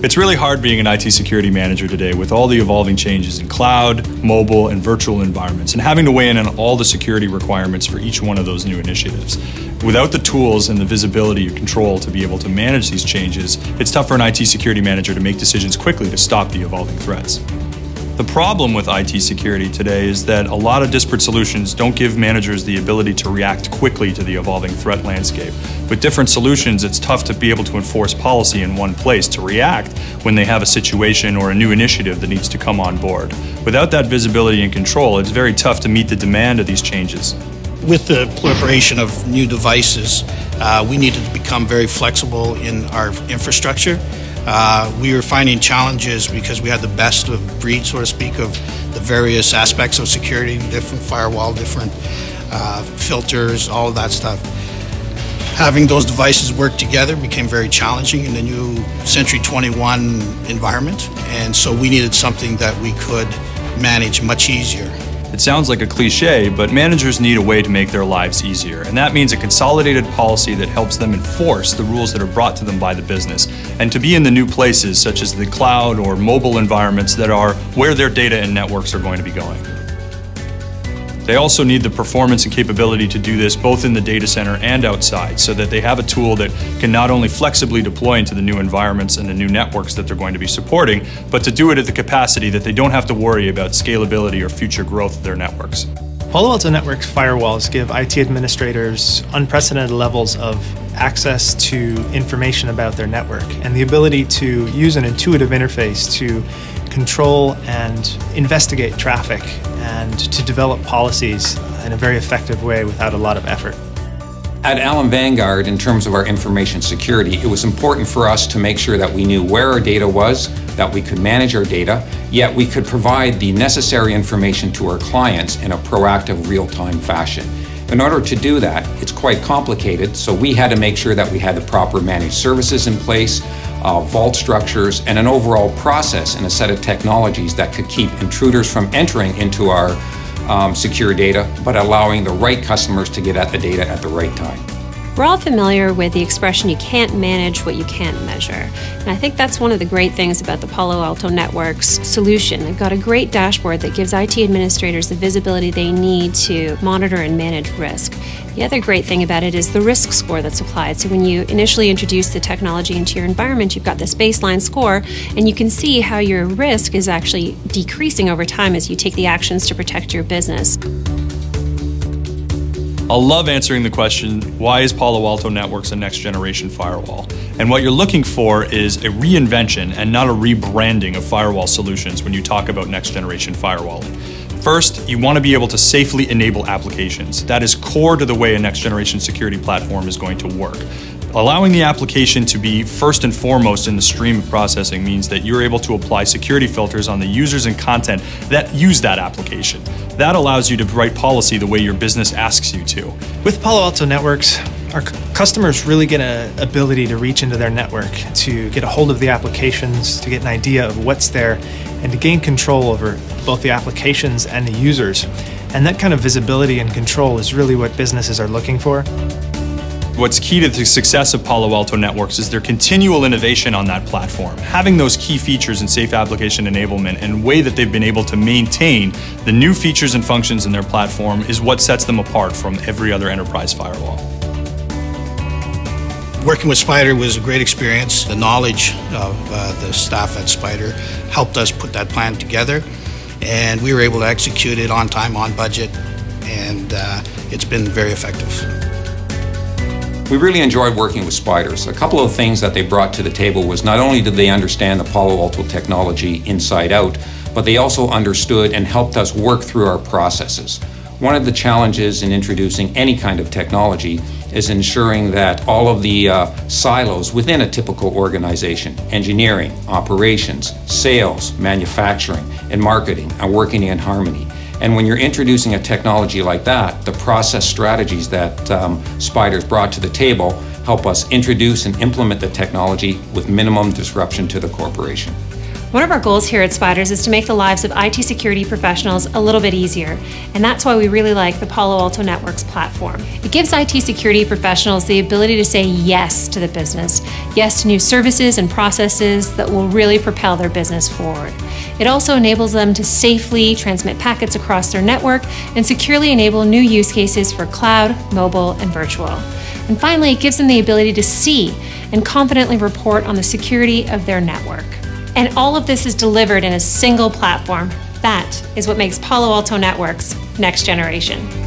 It's really hard being an IT security manager today with all the evolving changes in cloud, mobile, and virtual environments, and having to weigh in on all the security requirements for each one of those new initiatives. Without the tools and the visibility and control to be able to manage these changes, it's tough for an IT security manager to make decisions quickly to stop the evolving threats. The problem with IT security today is that a lot of disparate solutions don't give managers the ability to react quickly to the evolving threat landscape. With different solutions, it's tough to be able to enforce policy in one place to react when they have a situation or a new initiative that needs to come on board. Without that visibility and control, it's very tough to meet the demand of these changes. With the proliferation of new devices, we needed to become very flexible in our infrastructure. We were finding challenges because we had the best of breed, so to speak, of the various aspects of security, different firewall, different filters, all of that stuff. Having those devices work together became very challenging in the new Century 21 environment, and so we needed something that we could manage much easier. It sounds like a cliche, but managers need a way to make their lives easier, and that means a consolidated policy that helps them enforce the rules that are brought to them by the business, and to be in the new places such as the cloud or mobile environments that are where their data and networks are going to be going. They also need the performance and capability to do this both in the data center and outside, so that they have a tool that can not only flexibly deploy into the new environments and the new networks that they're going to be supporting, but to do it at the capacity that they don't have to worry about scalability or future growth of their networks. Palo Alto Networks firewalls give IT administrators unprecedented levels of access to information about their network and the ability to use an intuitive interface to control and investigate traffic and to develop policies in a very effective way without a lot of effort. At Allen Vanguard, in terms of our information security, it was important for us to make sure that we knew where our data was, that we could manage our data, yet we could provide the necessary information to our clients in a proactive, real-time fashion. In order to do that, it's quite complicated, so we had to make sure that we had the proper managed services in place, vault structures, and an overall process and a set of technologies that could keep intruders from entering into our secure data, but allowing the right customers to get at the data at the right time. We're all familiar with the expression, you can't manage what you can't measure. And I think that's one of the great things about the Palo Alto Networks solution. They've got a great dashboard that gives IT administrators the visibility they need to monitor and manage risk. The other great thing about it is the risk score that's applied. So when you initially introduce the technology into your environment, you've got this baseline score, and you can see how your risk is actually decreasing over time as you take the actions to protect your business. I love answering the question, why is Palo Alto Networks a next generation firewall? And what you're looking for is a reinvention and not a rebranding of firewall solutions when you talk about next generation firewalling. First, you want to be able to safely enable applications. That is core to the way a next generation security platform is going to work. Allowing the application to be first and foremost in the stream of processing means that you're able to apply security filters on the users and content that use that application. That allows you to write policy the way your business asks you to. With Palo Alto Networks, our customers really get an ability to reach into their network, to get a hold of the applications, to get an idea of what's there, and to gain control over both the applications and the users. And that kind of visibility and control is really what businesses are looking for. What's key to the success of Palo Alto Networks is their continual innovation on that platform. Having those key features in safe application enablement and the way that they've been able to maintain the new features and functions in their platform is what sets them apart from every other enterprise firewall. Working with Spyder was a great experience. The knowledge of the staff at Spyder helped us put that plan together, and we were able to execute it on time, on budget, and it's been very effective. We really enjoyed working with Spyders. A couple of things that they brought to the table was not only did they understand the Palo Alto technology inside out, but they also understood and helped us work through our processes. One of the challenges in introducing any kind of technology is ensuring that all of the silos within a typical organization, engineering, operations, sales, manufacturing, and marketing, are working in harmony. And when you're introducing a technology like that, the process strategies that Spyders brought to the table help us introduce and implement the technology with minimum disruption to the corporation. One of our goals here at Spyders is to make the lives of IT security professionals a little bit easier, and that's why we really like the Palo Alto Networks platform. It gives IT security professionals the ability to say yes to the business, yes to new services and processes that will really propel their business forward. It also enables them to safely transmit packets across their network and securely enable new use cases for cloud, mobile, and virtual. And finally, it gives them the ability to see and confidently report on the security of their network. And all of this is delivered in a single platform. That is what makes Palo Alto Networks next generation.